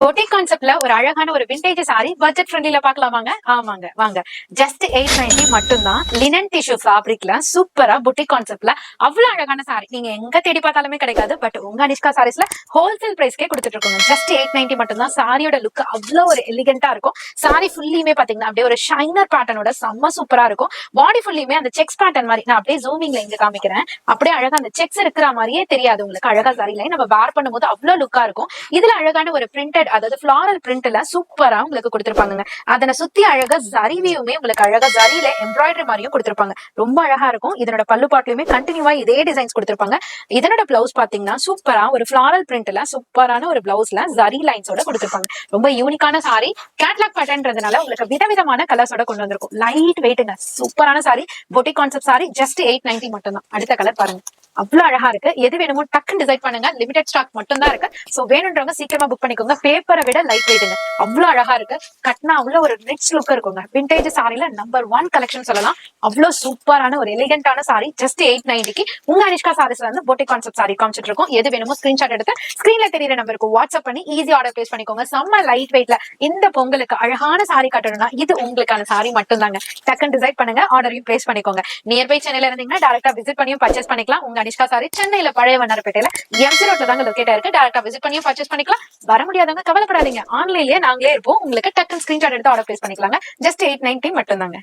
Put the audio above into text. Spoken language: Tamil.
பொட்டிக் கான்செப்ட்ல ஒரு அழகான ஒரு விண்டேஜ் சாரி பட்ஜெட் ஃப்ரெண்ட்லில பாக்கலாமாங்க? ஆமாங்க வாங்க. ஜஸ்ட் 890 மட்டும் தான். லினன் டிஷ்யூ ஃபேப்ரிக்ல சூப்பரா பொட்டிக் கான்செப்ட்ல அவ்வளவு அழகான சாரி நீங்க எங்க தேடி பார்த்தாலுமே கிடைக்காது. பட் உங்க அனிஷ்கா சாரீஸ்ல ஹோல்சேல் பிரைஸ்க்கே கொடுத்துட்டு இருக்கோங்க. ஜஸ்ட் 890 மட்டும் தான். சாரியோட லுக் அவ்வளவு ஒரு எலிகென்ட்டா இருக்கும். சாரி ஃபுல்லியுமே பாத்தீங்கன்னா அப்படியே ஒரு ஷைனர் பேட்டர்னோட செம்ம சூப்பரா இருக்கும். பாடி ஃபுல்லியுமே அந்த செக்ஸ் பேட்டர்ன் மாதிரி நான் அப்படியே ஜூமிங்ல இங்க காமிக்கிறேன். அப்படியே அழகா அந்த செக்ஸ் இருக்கிற மாதிரியே தெரியாது உங்களுக்கு. அழகா சாரில நம்ம வேர் பண்ணும்போது அவ்வளவு லுக்கா இருக்கும். இதுல அழகான ஒரு பிரிண்டட் அதாவது ஃபிளாரல் பிரிண்ட்ல சூப்பரா உங்களுக்கு கொடுத்திருப்பாங்க. அதனை சுத்தி அழகா ஜரிவியுமே உங்களுக்கு அழகா ஜரியில எம்ப்ராய்டரி மாதிரியும் கொடுத்திருப்பாங்க. ரொம்ப அழகா இருக்கும். இதனோட பல்லு பாட்டுலயுமே கண்டினியூவா இதே டிசைன்ஸ் கொடுத்திருப்பாங்க. இதனோட பிளவுஸ் பாத்தீங்கன்னா சூப்பரா ஒரு ஃபிளாரல் பிரிண்ட்ல சூப்பரான ஒரு பிளவுஸ்ல ஜரி லைன்ஸோட கொடுத்திருப்பாங்க. ரொம்ப யூனிக்கான சாரி. கேட்லாக் பேட்டர்ன்றதுனால உங்களுக்கு விதவிதமான கலர்ஸோட கொண்டு வந்திருக்கும். லைட் வெயிட்டுங்க. சூப்பரான sorry. Boutique concept sorry just 890 மட்டும் தான். அடுத்த கலர் பாருங்க. அவ்வளவு அழகா இருக்கு. எது வேணுமோ டக்குன்னு டிசைட் பண்ணுங்க. லிமிடெட் ஸ்டாக் மட்டும் தான் இருக்கு. சோ வேணும்ன்றவங்க சீக்கிரமா புக் பண்ணிக்கோங்க. பேப்பரை விட லைட் வெயிட்டுங்க. அவ்வளவு அழகா இருக்கு. கட்னா அவ்வளவு ஒரு ரிச் லுக் இருக்குங்க. விண்டேஜ் சாரில நம்பர் 1 கலெக்ஷன் சொல்லலாம். அவ்வளவு சூப்பரான ஒரு எலிகென்ட்டான சாரி ஜஸ்ட் 890க்கு உங்க அனிஷ்கா சாரீஸ்ல இருந்து பொட்டிக் கான்செப்ட் சாரி காமிச்சிட்டு இருக்கோம். எது வேணுமோ ஸ்கிரீன்ஷாட் எடுத்து ஸ்கிரீன்ல தெரியுற நம்பருக்கு வாட்ஸ்அப் பண்ணி ஈஸி ஆர்டர் பிளேஸ் பண்ணிக்கோங்க. செம்ம லைட் வெயிட்ல இந்த பொங்கலுக்கு அழகான சாரி கட்டணும்னா இது உங்களுக்கான சாரி மட்டும் தாங்க. டக்குன்னு டிசைட் பண்ணுங்க. ஆர்டரையும் பிளேஸ் பண்ணிக்கோங்க. நியர்பை சென்னையில இருந்தீங்கன்னா டைரக்டா விசிட் பண்ணியும் பர்ச்சேஸ் பண்ணிக்கலாம். உங்க அனிஷ்கா சாரி சென்னையில பழைய வண்ணாரப்பேட்டையில எம்சி ரோட்ல தாங்க லொகேட் ஆயிருக்கு. டைரக்டா விசிட் பண்ணியும் பர்ச்சேஸ் பண்ணிக்கலாம். வர முடியாதவங்க கவலைப்படாதீங்க. ஆன்லைன்லயே நாங்களே இருப்போம். உங்களுக்கு டக்குன்னு ஸ்கிரீன்ஷாட் எடுத்து ஆர்டர் பிளேஸ் பண்ணிக்கலாங்க. ஜஸ்ட் 890 மட்டும் தாங்க.